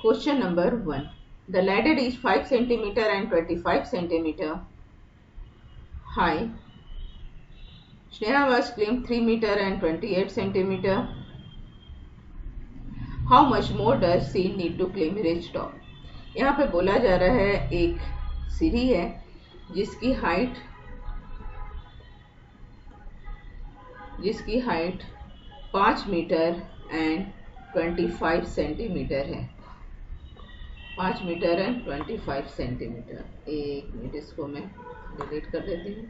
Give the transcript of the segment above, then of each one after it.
Question number 1. The ladder is 5 cm and 25 cm high. Sneha was climbed 3 meter and 28 cm. How much more does she need to climb reach top? यहाँ पे बोला जा रहा है एक सीढ़ी है जिसकी हाइट 5 मीटर एंड 25 सेंटीमीटर है। 5 मीटर एंड 25 सेंटीमीटर। एक मिनट, इसको मैं डिलीट कर देती हूँ।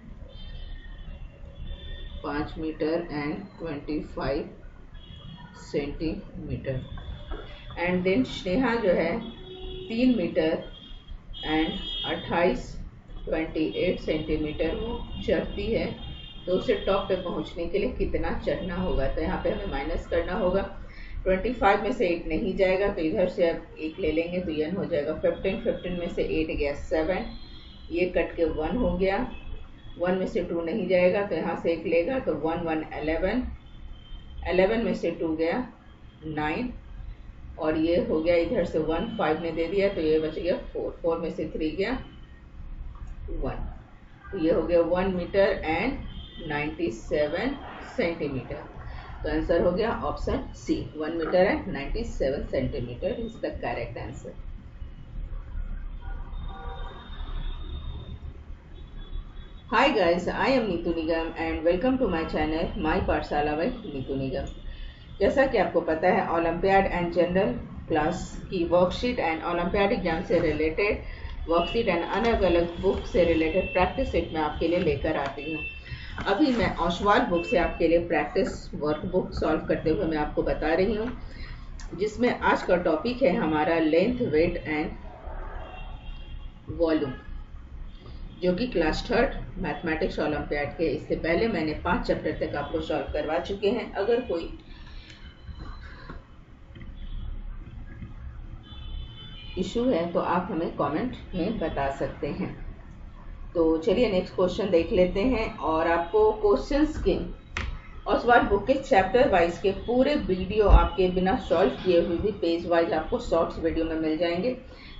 5 metre and 25 centimetre. And then Sneha जो है 3 मीटर एंड 28 सेंटीमीटर वो चढ़ती है। तो उसे टॉप पे पहुंचने के लिए कितना चढ़ना होगा? तो यहाँ पे हमें माइनस करना होगा। 25 में से 8 नहीं जाएगा तो इधर से अब 1 ले लेंगे तो n हो जाएगा 15 में से 8 गया 7, ये कट के 1 हो गया। 1 में से 2 नहीं जाएगा तो यहाँ से 1 लेगा तो 1 11 में से 2 गया 9, और ये हो गया इधर से 1 5 ने दे दिया तो ये बच गया 4 में से 3 गया 1, तो ये हो गया 1 मीटर एंड 97 सेंटीमीटर। तो आंसर हो गया option C, 1 metre and 97 centimetre is the correct answer. Hi guys, I am Neetu Nigam and welcome to my channel My पाठशाला by Neetu Nigam। जैसा कि आपको पता है ओलंपियाड एंड जनरल क्लास की वर्कशीट एंड ओलंपियाड एग्जाम से related worksheet and अलग अलग बुक से रिलेटेड प्रैक्टिस सेट में आपके लिए लेकर आती हूँ। अभी मैं ओसवाल बुक से आपके लिए प्रैक्टिस वर्कबुक सॉल्व करते हुए मैं आपको बता रही हूँ, जिसमें आज का टॉपिक है हमारा लेंथ, वेट एंड वॉल्यूम, जो कि क्लास 3 मैथमेटिक्स ओलंपियाड के। इससे पहले मैंने 5 चैप्टर तक आपको सॉल्व करवा चुके हैं। अगर कोई इशू है तो आप हमें कमेंट में बता सकते हैं। तो चलिए नेक्स्ट क्वेश्चन देख लेते हैं, और आपको क्वेश्चंस के ओसवाल बुक के चैप्टर वाइज के पूरे वीडियो आपके बिना सॉल्व किए हुए भी पेज वाइज आपको शॉर्ट्स वीडियो में मिल जाएंगे,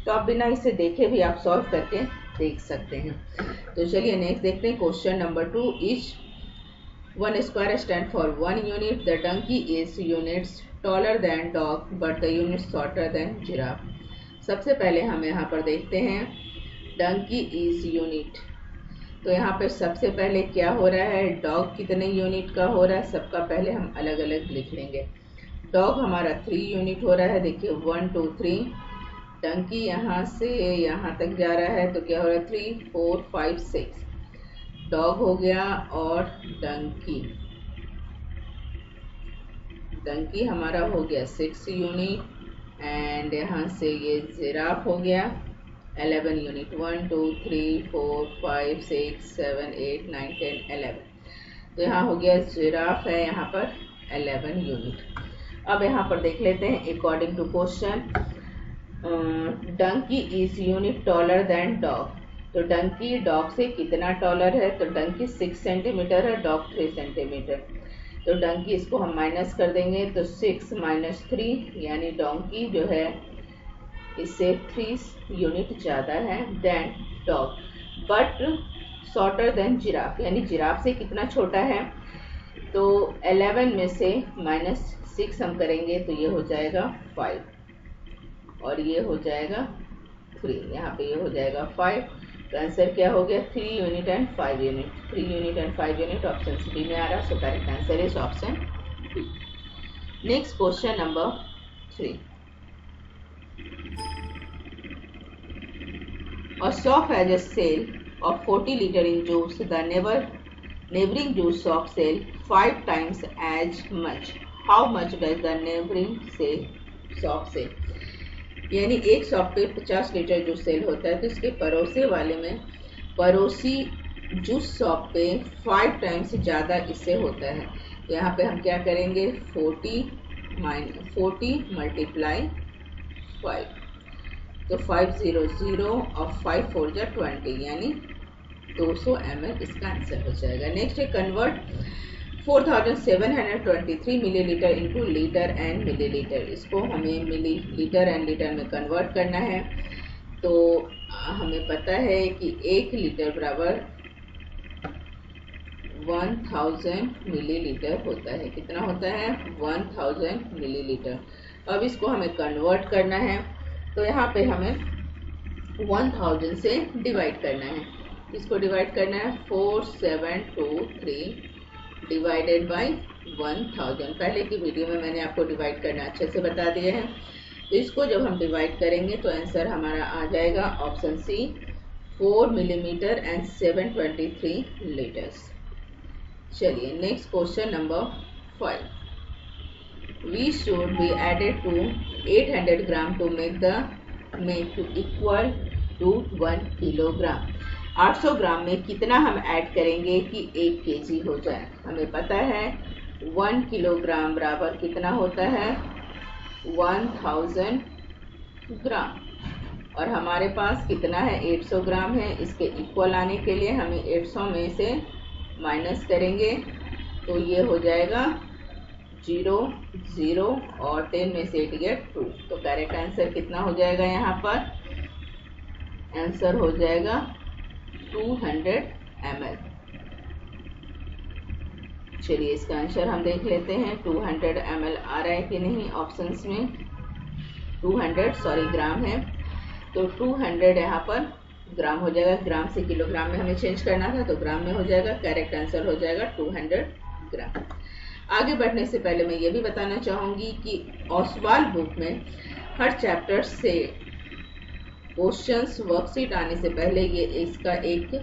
तो आप बिना इसे देखे भी आप सॉल्व करके देख सकते हैं। तो चलिए नेक्स्ट देखते हैं। Question number 2 is 1 square stand for 1 unit. The donkey is units taller than dog but the unit shorter than giraffe. सबसे पहले हम यहाँ पर देखते हैं डंकी इज यूनिट। तो यहाँ पे सबसे पहले क्या हो रहा है, डॉग कितने यूनिट का हो रहा है, सबका पहले हम अलग अलग लिख लेंगे। डॉग हमारा 3 यूनिट हो रहा है, देखिए 1 2 3। डंकी यहाँ से यहाँ तक जा रहा है तो क्या हो रहा है 3 4 5 6। डॉग हो गया और डंकी हमारा हो गया 6 यूनिट, एंड यहाँ से ये जिराफ हो गया 11 यूनिट। 1 2 3 4 5 6 7 8 9 10 11। तो यहाँ हो गया जिराफ है यहाँ पर 11 यूनिट। अब यहाँ पर देख लेते हैं according to question, donkey is unit taller than dog. तो डंकी डॉग से कितना टॉलर है? तो डंकी 6 सेंटीमीटर है, डॉग 3 सेंटीमीटर। तो डंकी इसको हम माइनस कर देंगे तो 6 - 3 यानी डोंकी जो है इससे 3 यूनिट ज़्यादा है than dog, but shorter than giraffe, यानी जिराफ से कितना छोटा है? तो 11 में से -6 हम करेंगे तो ये हो जाएगा 5 और ये हो जाएगा 3, यहाँ पे ये हो जाएगा 5। तो आंसर क्या हो गया 3 unit and 5 unit. 3 unit and 5 unit option D में आ रहा, so correct answer is option B. Next question number 3। A shop has a sale of 40 liter in juice. The neighboring juice shop sell 5 times as much. How much does the neighboring shop sell? यानी एक shop पे 50 litre juice cell होता है तो इसके पड़ोसी juice shop पे 5 times ज़्यादा इससे होता है। तो यहाँ पे हम क्या करेंगे 40 मल्टीप्लाई 5, तो 500 और 5 4 जा 20 यानी 200 ml इसका आंसर हो जाएगा। नेक्स्ट है convert 4723 millilitre into litre and millilitre, इसको हमें मिलीलीटर एंड लीटर में कन्वर्ट करना है। तो हमें पता है कि 1 लीटर बराबर 1000 मिलीलीटर होता है। कितना होता है? 1000 मिलीलीटर। अब इसको हमें कन्वर्ट करना है, तो यहाँ पे हमें 1000 से डिवाइड करना है। इसको डिवाइड करना है 4723 डिवाइडेड बाई 1000। पहले की वीडियो में मैंने आपको डिवाइड करना अच्छे से बता दिए हैं। तो इसको जब हम डिवाइड करेंगे तो आंसर हमारा आ जाएगा option C, 4 millimetre and 723 litres. चलिए next question number 5। We should be added to 800 gram to make equal to 1 kilogram. 800 gram में कितना हम ऐड करेंगे कि 1 केजी हो जाए? हमें पता है 1 किलोग्राम बराबर कितना होता है? 1000 ग्राम। और हमारे पास कितना है? 800 ग्राम है। इसके इक्वल आने के लिए हमें 800 में से माइनस करेंगे, तो ये हो जाएगा 0 0 और 10 में से 8 गया 2। तो करेक्ट आंसर कितना हो जाएगा? यहाँ पर आंसर हो जाएगा 200 ml। चलिए इसका आंसर हम देख लेते हैं 200 ml आ रहा है कि नहीं ऑप्शंस में। 200 ग्राम है, तो 200 यहाँ पर ग्राम हो जाएगा। ग्राम से किलोग्राम में हमें चेंज करना था, तो ग्राम में हो जाएगा। करेक्ट आंसर हो जाएगा 200 ग्राम। आगे बढ़ने से पहले मैं ये भी बताना चाहूँगी कि ओसवाल बुक में हर चैप्टर से क्वेश्चंस वर्कशीट आने से पहले ये इसका एक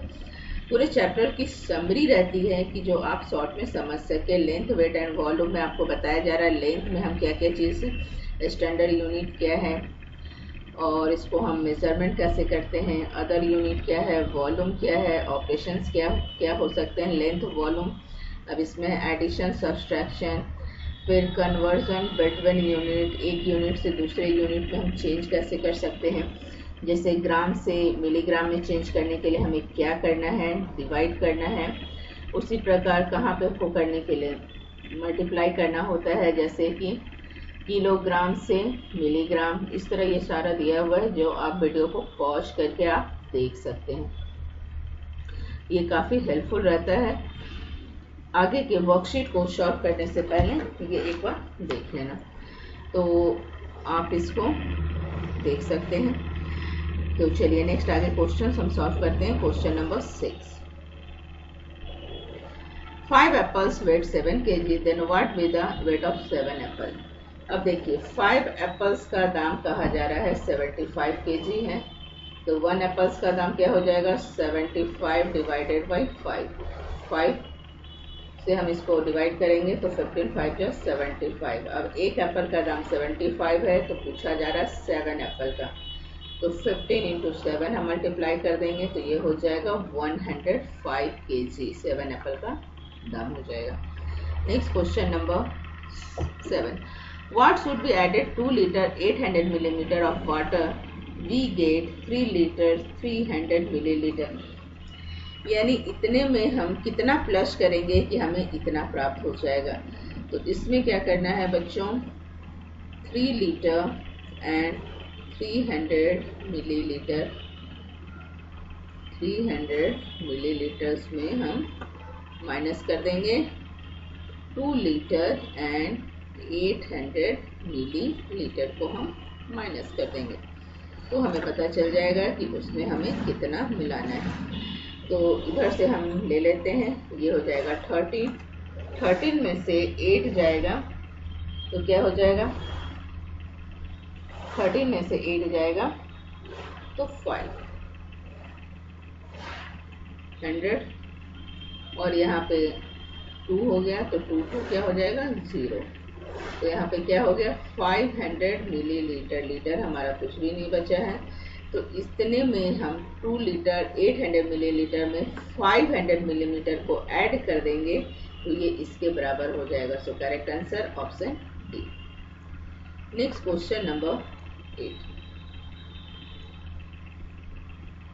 पूरे चैप्टर की समरी रहती है कि जो आप शॉर्ट में समझ सके। लेंथ, वेट एंड वॉल्यूम में आपको बताया जा रहा है लेंथ में हम क्या क्या चीज़, स्टैंडर्ड यूनिट क्या है और इसको हम मेजरमेंट कैसे करते हैं, अदर यूनिट क्या है, वॉल्यूम क्या है, ऑपरेशंस क्या क्या हो सकते हैं, लेंथ, वॉल्यूम। अब इसमें एडिशन, सब्सट्रैक्शन, फिर कन्वर्जन बिटवीन यूनिट, एक यूनिट से दूसरे यूनिट में हम चेंज कैसे कर सकते हैं। जैसे ग्राम से मिलीग्राम में चेंज करने के लिए हमें क्या करना है? डिवाइड करना है। उसी प्रकार कहाँ पे उसको करने के लिए मल्टीप्लाई करना होता है, जैसे कि किलोग्राम से मिलीग्राम। इस तरह ये सारा दिया हुआ है, जो आप वीडियो को पॉज करके आप देख सकते हैं। ये काफ़ी हेल्पफुल रहता है। आगे के वर्कशीट को सॉल्व करने से पहले ये एक बार देख लेना, तो आप इसको देख सकते हैं। तो चलिए नेक्स्ट आगे क्वेश्चन हम सॉल्व करते हैं। Question number 6। 5 apples weight 7 kg, then what be the weight of 7 apple. अब देखिए 5 एप्पल्स का दाम कहा जा रहा है 75 kg है, तो 1 एप्पल्स का दाम क्या हो जाएगा? 75 डिवाइडेड बाई 5 से हम इसको डिवाइड करेंगे तो 15 5 जो 75। अब एक एप्पल का दाम 75 है, तो पूछा जा रहा है 7 एप्पल का, तो 15 इंटू 7 हम मल्टीप्लाई कर देंगे, तो ये हो जाएगा 105 kg 7 एप्पल का दाम हो जाएगा। Next question number 7। What should be added 2 liter 800 millimeter of water? We get 3 liter 300 milliliter। यानी इतने में हम कितना प्लस करेंगे कि हमें इतना प्राप्त हो जाएगा। तो इसमें क्या करना है बच्चों? 3 लीटर एंड 300 मिलीलीटर, 300 मिलीलीटर्स में हम माइनस कर देंगे 2 लीटर एंड 800 मिलीलीटर को हम माइनस कर देंगे, तो हमें पता चल जाएगा कि उसमें हमें कितना मिलाना है। तो इधर से हम ले लेते हैं, ये हो जाएगा 13 में से 8 जाएगा, तो क्या हो जाएगा? 13 में से 8 जाएगा तो 500, और यहाँ पे 2 हो गया, तो 2 क्या हो जाएगा? 0। तो यहाँ पे क्या हो गया? 500 मिलीलीटर। लीटर हमारा कुछ भी नहीं बचा है, तो इतने में हम 2 लीटर 800 मिलीलीटर में 500 मिलीमीटर को ऐड कर देंगे, तो ये इसके बराबर हो जाएगा। So correct answer option D. Next question number 8।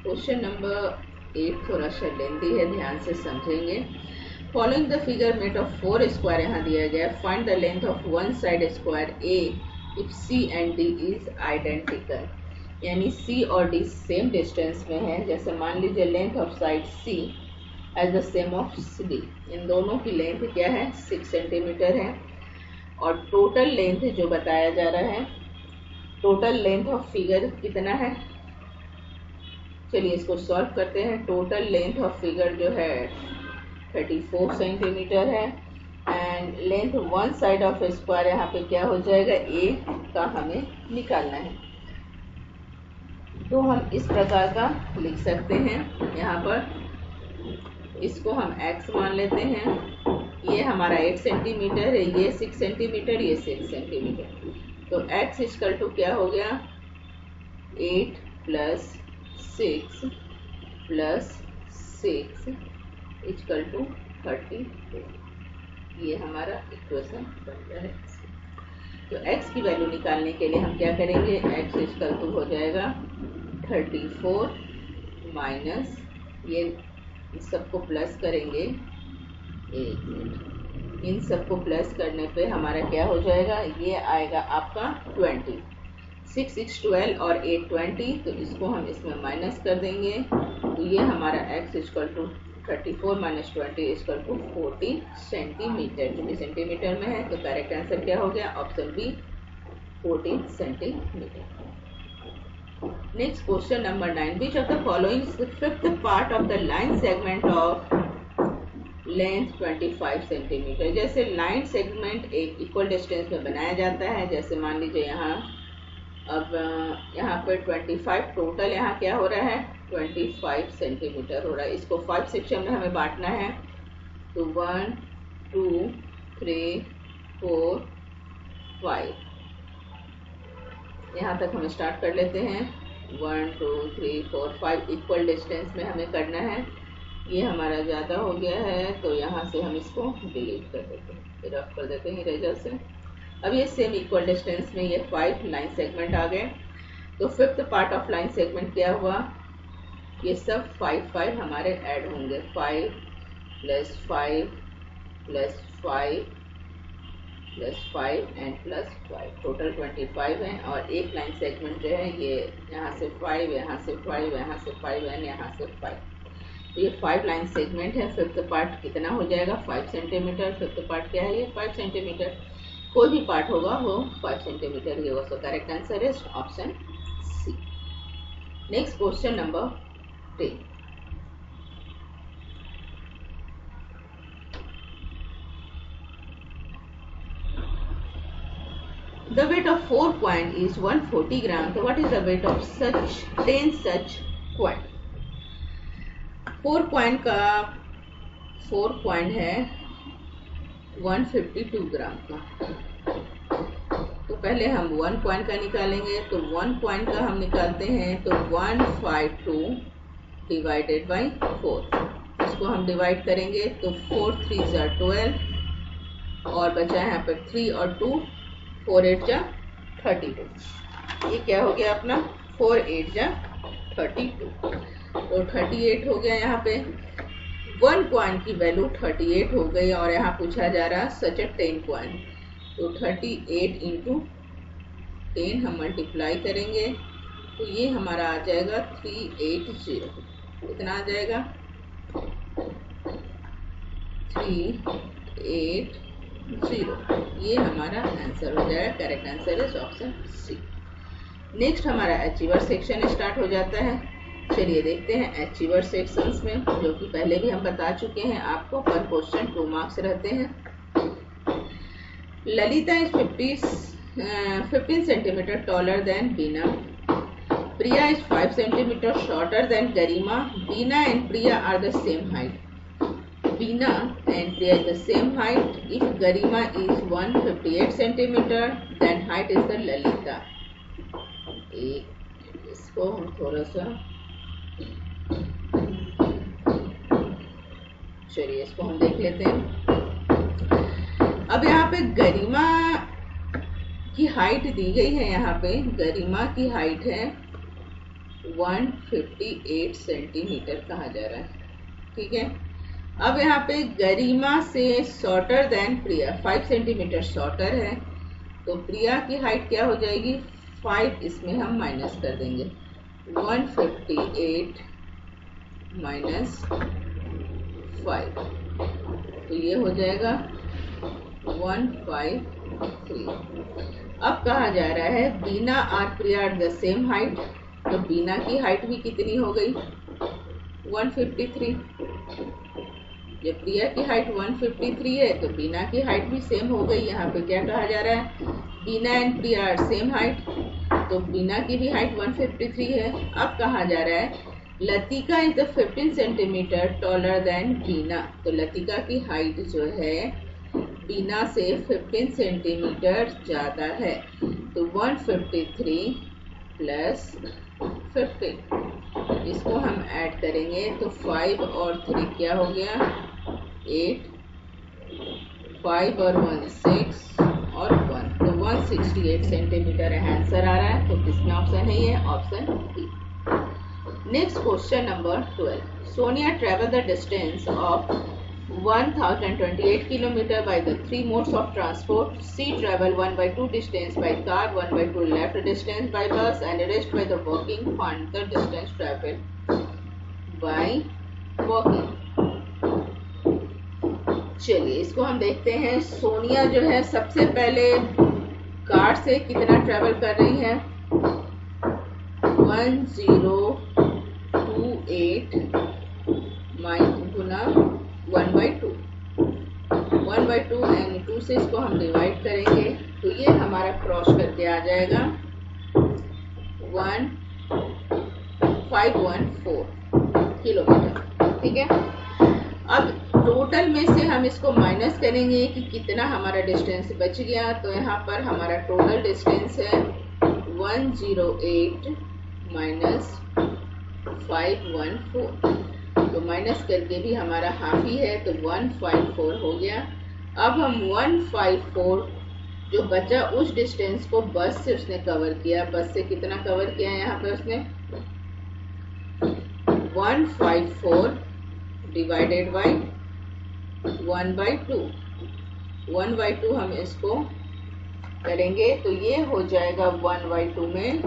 Question number 8 थोड़ा सा लेंथी है, ध्यान से समझेंगे। Following the figure made of 4 square यहाँ दिया गया है। Find the length of one side square A if C and D is identical, यानी सी और डी सेम डिस्टेंस में है। जैसे मान लीजिए length of side C as the same of D, इन दोनों की लेंथ क्या है 6 सेंटीमीटर है। और टोटल लेंथ जो बताया जा रहा है, टोटल लेंथ ऑफ फिगर कितना है, चलिए इसको सॉल्व करते हैं। टोटल लेंथ ऑफ फिगर जो है 34 सेंटीमीटर है and length one side of square यहाँ पे क्या हो जाएगा, ए का हमें निकालना है। तो हम इस प्रकार का लिख सकते हैं, यहाँ पर इसको हम x मान लेते हैं। ये हमारा 8 सेंटीमीटर है, ये 6 सेंटीमीटर, ये 6 सेंटीमीटर। तो x इक्वल टू क्या हो गया 8 प्लस 6 प्लस 6 इक्वल टू 32। ये हमारा इक्वेशन बनता है। तो x की वैल्यू निकालने के लिए हम क्या करेंगे, x इक्वल टू हो जाएगा 34 माइनस ये सबको प्लस करेंगे, एक मिनट, इन सबको प्लस करने पे हमारा क्या हो जाएगा, ये आएगा आपका 20। 6 6 12 और 8 20, तो इसको हम इसमें माइनस कर देंगे। तो ये हमारा x इक्वल टू 34 माइनस 20 इक्वल टू 14 सेंटीमीटर, जो भी सेंटीमीटर में है। तो करेक्ट आंसर क्या हो गया, option B 14 centimetre. Next question number 9. Which of the following is the fifth part of the line segment of length 25 centimetre. जैसे लाइन सेगमेंट एक इक्वल डिस्टेंस में बनाया जाता है। जैसे मान लीजिए यहाँ, अब यहाँ पर 25 टोटल यहाँ क्या हो रहा है 25 सेंटीमीटर हो रहा है। इसको 5 सेक्शन में हमें बांटना है। तो 1 2 3 4 5, यहाँ तक हम स्टार्ट कर लेते हैं। 1 2 3 4 5 इक्वल डिस्टेंस में हमें करना है। ये हमारा ज़्यादा हो गया है, तो यहाँ से हम इसको डिलीट कर देते हैं, रफ कर देते हैं इरेजर से। अब ये सेम इक्वल डिस्टेंस में ये 5 लाइन सेगमेंट आ गए। तो fifth part of line segment क्या हुआ, ये सब 5 5 हमारे ऐड होंगे। 5 plus 5 plus 5 plus 5 and plus 5, total 25 है। और एक लाइन सेगमेंट जो है ये यहाँ से 5, यहाँ से 5, यहाँ से 5 एंड यहाँ से 5। तो ये 5 लाइन सेगमेंट है। फिफ्थ पार्ट कितना हो जाएगा 5 सेंटीमीटर। फिफ्थ पार्ट क्या है, ये 5 सेंटीमीटर। कोई भी पार्ट होगा वो 5 सेंटीमीटर ही होगा। So correct answer is option C. Next question number 10। The weight of 4 coin is 140 grams. So what is the weight of such 10 such coin? 4 coin का 4 coin है 152 ग्राम का। तो पहले हम 1 coin का निकालेंगे। तो 1 coin का हम निकालते हैं तो 152 डिवाइडेड बाई 4। इसको हम डिवाइड करेंगे तो 4 3 जा 12 और बचा है यहाँ पर 3 और 2, 4 8 जा 32। ये क्या हो गया अपना 4 8 जा 32, तो 38 हो गया। यहाँ पे 1 कॉइन की वैल्यू 38 हो गई और यहाँ पूछा जा रहा सच ए 10 कॉइन। तो 38 इंटू 10 हम मल्टीप्लाई करेंगे तो ये हमारा आ जाएगा 380। कितना आ जाएगा 380। ये हमारा आंसर हो जाएगा। Correct answer is option C. Next हमारा अचीवर सेक्शन स्टार्ट हो जाता है। चलिए देखते हैं अचीवर सेक्शंस में, जो कि पहले भी हम बता चुके हैं आपको। पर क्वेश्चन 2 मार्क्स रहते हैं। Lalita is 15 centimetre taller than Beena. Priya is 5 centimetre shorter than Garima. Beena and Priya are the same height. Veena and Priya is the same height. If Garima is 158 centimeter, then height is the Lalita. इसको हम थोड़ा सा, चलिए इसको हम देख लेते हैं। अब यहाँ पे गरिमा की हाइट दी गई है। यहाँ पे गरिमा की हाइट है 158 सेंटीमीटर कहा जा रहा है, ठीक है। अब यहाँ पे गरिमा से शॉर्टर देन प्रिया 5 सेंटीमीटर शॉर्टर है, तो प्रिया की हाइट क्या हो जाएगी 5, इसमें हम माइनस कर देंगे 158 माइनस 5, तो ये हो जाएगा 153। अब कहा जा रहा है बीना और प्रिया आर द सेम हाइट, तो बीना की हाइट भी कितनी हो गई 153। जब प्रिया की हाइट 153 है तो बीना की हाइट भी सेम हो गई। यहाँ पे क्या कहा जा रहा है Bina and Priya are same height, तो बीना की भी हाइट 153 है। अब कहा जा रहा है Latika is 15 centimetre taller than Bina, तो लतिका की हाइट जो है बीना से 15 सेंटीमीटर ज़्यादा है, तो 153 प्लस 15, इसको हम ऐड करेंगे तो 5 और 3 क्या हो गया 8, 5 और 1 6 और 1, तो 168 सेंटीमीटर आंसर आ रहा है। तो किसमें ऑप्शन है ये option B. Next question number 12। Sonia travel the distance of 1028 kilometer by the 3 modes of transport. She travel 1/2 distance by car, 1/2 left distance by bus, and rest by the walking. Find the distance traveled by walking. चलिए इसको हम देखते हैं। सोनिया जो है सबसे पहले car से कितना ट्रेवल कर रही है 1028 गुना 1/2 एंड 2 से इसको हम डिवाइड करेंगे तो ये हमारा क्रॉस करके आ जाएगा 1514 किलोमीटर। ठीक है, अब टोटल में से हम इसको माइनस करेंगे कि कितना हमारा डिस्टेंस बच गया, तो यहाँ पर हमारा टोटल डिस्टेंस है 108 माइनस 514, तो माइनस करके भी हमारा हाफ ही है, तो 154 हो गया। अब हम 154 जो बचा उस डिस्टेंस को बस से उसने कवर किया। बस से कितना कवर किया है यहाँ पे उसने 154 डिवाइडेड बाई 1/2, 1/2 हम इसको करेंगे तो ये हो जाएगा 1/2 में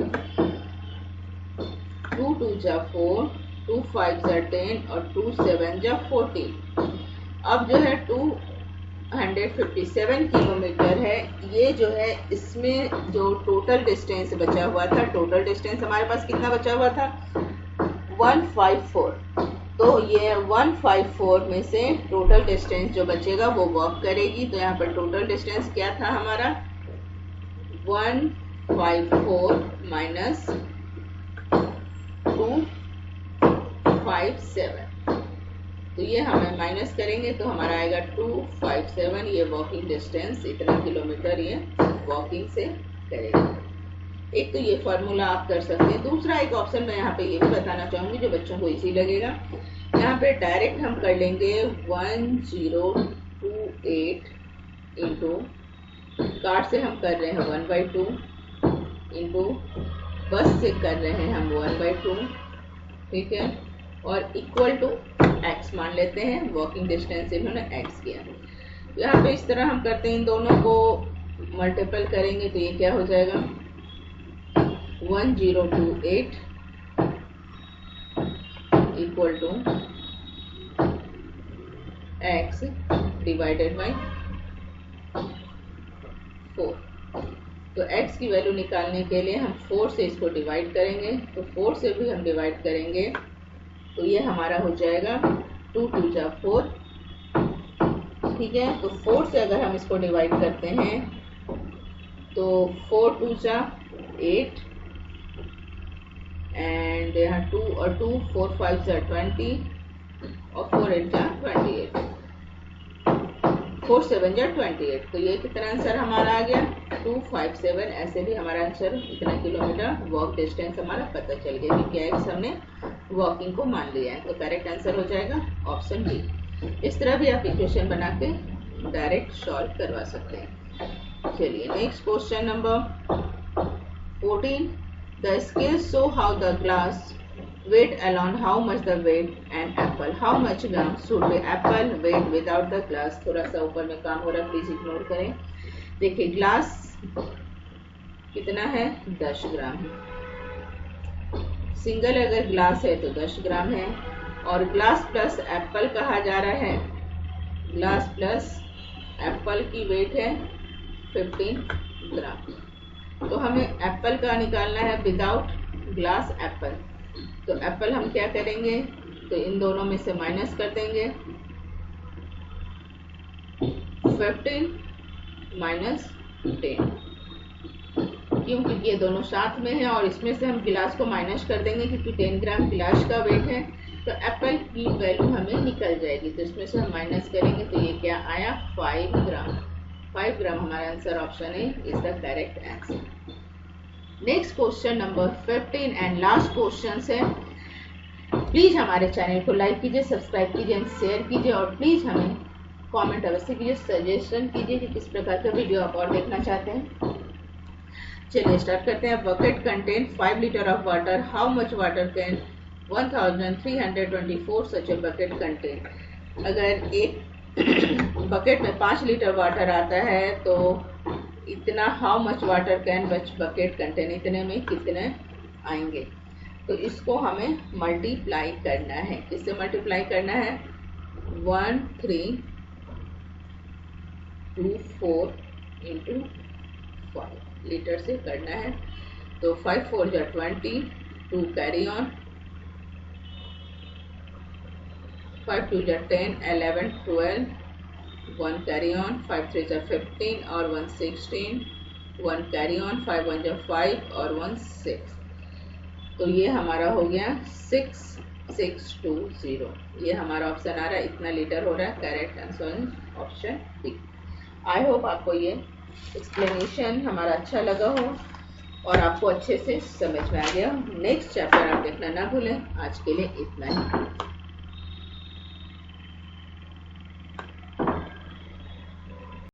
2 2 जा 4, 2 5 जा 10 और 2 7 जा 14। अब जो है 257 किलोमीटर है, ये जो है इसमें जो टोटल डिस्टेंस बचा हुआ था, टोटल डिस्टेंस हमारे पास कितना बचा हुआ था 154, तो ये 154 में से टोटल डिस्टेंस जो बचेगा वो वॉक करेगी। तो यहाँ पर टोटल डिस्टेंस क्या था हमारा 154 माइनस 257, तो ये हमें माइनस करेंगे तो हमारा आएगा 257। ये वॉकिंग डिस्टेंस इतना किलोमीटर ये वॉकिंग से करेगा। एक तो ये फॉर्मूला आप कर सकते हैं। दूसरा एक ऑप्शन मैं यहाँ पे ये भी बताना चाहूंगी जो बच्चों को इजी लगेगा। यहाँ पे डायरेक्ट हम कर लेंगे 1028 इंटू कार से हम कर रहे हैं 1/2 इंटू बस से कर रहे हैं हम 1/2, ठीक है, और इक्वल टू x मान लेते हैं। वॉकिंग डिस्टेंस इन्होंने x किया। तो यहाँ पे इस तरह हम करते हैं, इन दोनों को मल्टीपल करेंगे तो ये क्या हो जाएगा 1028 equal to x divided by 4। तो x की वैल्यू निकालने के लिए हम 4 से इसको डिवाइड करेंगे, तो 4 से भी हम डिवाइड करेंगे तो ये हमारा हो जाएगा 2 2 जा 4, ठीक है। तो 4 से अगर हम इसको डिवाइड करते हैं तो 4 2 जा 8 एंड यहाँ 2 और 2 4 5 जा 20 और 4 8 जा 28, 4 7 जा 28। तो ये कितना आंसर हमारा आ गया 257। ऐसे भी हमारा आंसर इतना किलोमीटर वॉक डिस्टेंस हमारा पता चल गया क्योंकि एक्स हमने वॉकिंग को मान लिया है। तो करेक्ट आंसर हो जाएगा ऑप्शन बी। इस तरह भी आप इक्वेशन बना के डायरेक्ट सॉल्व करवा सकते हैं। चलिए next question number 14। The scale show how the glass weight alone, how much the weight an apple, how much gram should be apple weight without the glass। थोड़ा सा ऊपर में काम हो रहा है, प्लीज इग्नोर करें। देखिए ग्लास कितना है, 10 ग्राम है। सिंगल अगर ग्लास है तो 10 ग्राम है, और ग्लास प्लस एप्पल कहा जा रहा है, ग्लास प्लस एप्पल की वेट है 15 ग्राम। तो हमें एप्पल का निकालना है विदाउट ग्लास एप्पल। तो एप्पल हम क्या करेंगे, तो इन दोनों में से माइनस कर देंगे, 15 माइनस 10, क्यों, क्योंकि ये दोनों साथ में है और इसमें से हम गिलास को माइनस कर देंगे क्योंकि 10 ग्राम गिलास का वेट है, तो एप्पल की वैल्यू हमें निकल जाएगी। तो इसमें से हम माइनस करेंगे तो ये क्या आया, 5 ग्राम। 5 ग्राम हमारा answer option A is the correct answer. Next question number 15 and last question है। प्लीज हमारे चैनल को लाइक कीजिए, सब्सक्राइब कीजिए एंड शेयर कीजिए, और प्लीज हमें कमेंट अवश्य कीजिए, सजेशन कीजिए कि किस प्रकार का वीडियो आप और देखना चाहते हैं। चलिए स्टार्ट करते हैं। Bucket contain 5 litre of water, how much water can 1324 such a bucket contain. अगर एक बकेट में 5 लीटर वाटर आता है तो इतना, how much water can bucket contain, इतने में कितने आएंगे। तो इसको हमें मल्टीप्लाई करना है। किससे मल्टीप्लाई करना है, 1324 इंटू 5 लीटर से करना है। तो 5 4 जा 20, 2 कैरी ऑन, 5 2 जा 10, 11 12, 1 कैरी ऑन, 5 3 जा 15 और 1 16, 1 कैरी ऑन, 5 1 जा 5 और 1 6। तो ये हमारा हो गया 6620। ये हमारा ऑप्शन आ रहा है, इतना लीटर हो रहा है। Correct answer option B. I hope आपको ये एक्सप्लेनेशन हमारा अच्छा लगा हो और आपको अच्छे से समझ में आ गया। नेक्स्ट चैप्टर आप देखना ना भूलें। आज के लिए इतना ही।